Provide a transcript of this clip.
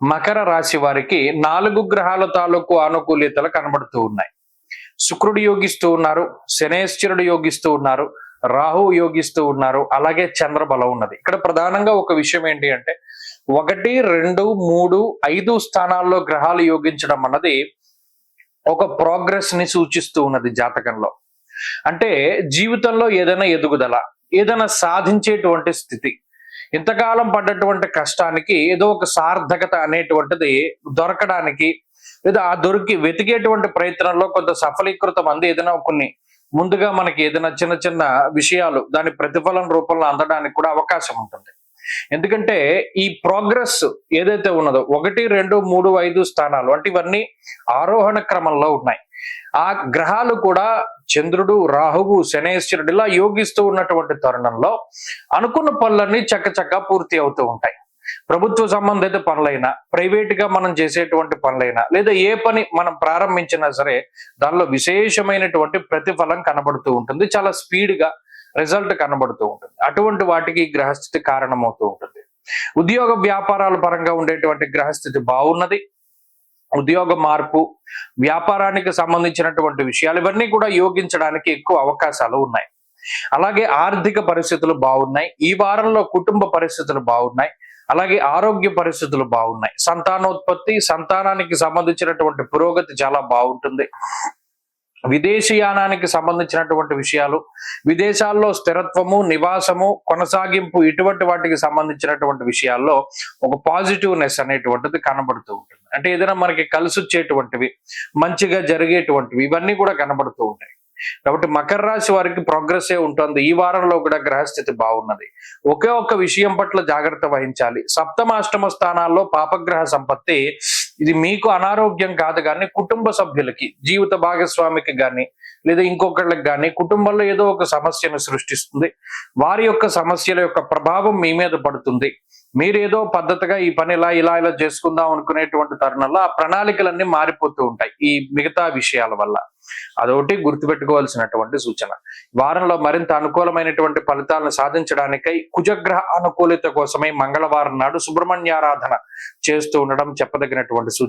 మకర రాశి వారికి 4 గ్రహాల తాలూకు ఆనుకూల్యతలు కనబడుతూ ఉన్నాయి. శుక్రుడు యోగిస్తూ ఉన్నారు, శనేశ్వరుడు యోగిస్తూ ఉన్నారు, రాహువు యోగిస్తూ ఉన్నారు, అలాగే చంద్రబలం ఉన్నది. ఇక్కడ ప్రధానంగా ఒక విషయం ఏంటి అంటే 1, 2, 3, 5 స్థానాల్లో గ్రహాలు యోగించడం అన్నది ఒక ప్రోగ్రెస్ ని సూచిస్తూ ఉన్నది జాతకంలో. అంటే జీవితంలో ఏదైనా ఎదుగుదల, ఏదైనా సాధించేటువంటి స్థితి, ఇంతకాలం పడ్డటువంటి కష్టానికి ఏదో ఒక సార్థకత అనేటువంటిది దొరకడానికి, లేదా ఆ దొరికి వెతికేటువంటి ప్రయత్నంలో కొంత సఫలీకృతం అంది ఏదైనా కొన్ని ముందుగా మనకి ఏదైనా చిన్న చిన్న విషయాలు దాని ప్రతిఫలం రూపంలో అందడానికి కూడా అవకాశం ఉంటుంది. ఎందుకంటే ఈ ప్రోగ్రెస్ ఏదైతే ఉన్నదో 1, 2, 3, 5 స్థానాలు అంటే ఇవన్నీ ఆరోహణ క్రమంలో ఉన్నాయి. ఆ గ్రహాలు కూడా చంద్రుడు, రాహువు, శనేశ్వరుడు ఇలా యోగిస్తూ ఉన్నటువంటి తరుణంలో అనుకున్న పనులన్నీ చక్కచక్క పూర్తి అవుతూ ఉంటాయి. ప్రభుత్వ సంబంధిత పనులైనా, ప్రైవేట్ గా మనం చేసేటువంటి పనులైనా, లేదా ఏ పని మనం ప్రారంభించినా సరే దానిలో విశేషమైనటువంటి ప్రతిఫలం కనబడుతూ ఉంటుంది. చాలా స్పీడ్ గా రిజల్ట్ కనబడుతూ ఉంటుంది. అటువంటి వాటికి గ్రహస్థితి కారణమవుతూ ఉంటుంది. ఉద్యోగ వ్యాపారాల పరంగా ఉండేటువంటి గ్రహస్థితి బాగున్నది. ఉద్యోగ మార్పు, వ్యాపారానికి సంబంధించినటువంటి విషయాలు ఇవన్నీ కూడా యోగించడానికి ఎక్కువ అవకాశాలు ఉన్నాయి. అలాగే ఆర్థిక పరిస్థితులు బాగున్నాయి. ఈ వారంలో కుటుంబ పరిస్థితులు బాగున్నాయి. అలాగే ఆరోగ్య పరిస్థితులు బాగున్నాయి. సంతానోత్పత్తి, సంతానానికి సంబంధించినటువంటి పురోగతి చాలా బాగుంటుంది. విదేశీయానానికి సంబంధించినటువంటి విషయాలు, విదేశాల్లో స్థిరత్వము, నివాసము, కొనసాగింపు ఇటువంటి వాటికి సంబంధించినటువంటి విషయాల్లో ఒక పాజిటివ్నెస్ అనేటువంటిది కనబడుతూ ఉంటుంది. అంటే ఏదైనా మనకి కలిసి వచ్చేటువంటివి, మంచిగా జరిగేటువంటివి ఇవన్నీ కూడా కనబడుతూ ఉంటాయి. కాబట్టి మకర రాశి వారికి ప్రోగ్రెస్ ఉంటుంది. ఈ వారంలో కూడా గ్రహస్థితి బాగున్నది. ఒకే ఒక్క విషయం పట్ల జాగ్రత్త వహించాలి. సప్తమ, అష్టమ స్థానాల్లో పాపగ్రహ సంపత్తి ఇది మీకు అనారోగ్యం కాదు కానీ కుటుంబ సభ్యులకి, జీవిత భాగస్వామికి కానీ లేదా ఇంకొకళ్ళకి కానీ కుటుంబంలో ఏదో ఒక సమస్యను సృష్టిస్తుంది. వారి యొక్క సమస్యల యొక్క ప్రభావం మీ మీద పడుతుంది. మీరేదో పద్ధతిగా ఈ పని ఇలా చేసుకుందాం అనుకునేటువంటి తరుణంలో ఆ ప్రణాళికలన్నీ మారిపోతూ ఉంటాయి ఈ మిగతా విషయాల వల్ల. అదొకటి గుర్తుపెట్టుకోవాల్సినటువంటి సూచన. వారంలో మరింత అనుకూలమైనటువంటి ఫలితాలను సాధించడానికై కుజగ్రహ అనుకూలత కోసమై మంగళవారం నాడు సుబ్రహ్మణ్యారాధన చేస్తూ ఉండడం చెప్పదగినటువంటి సూచన.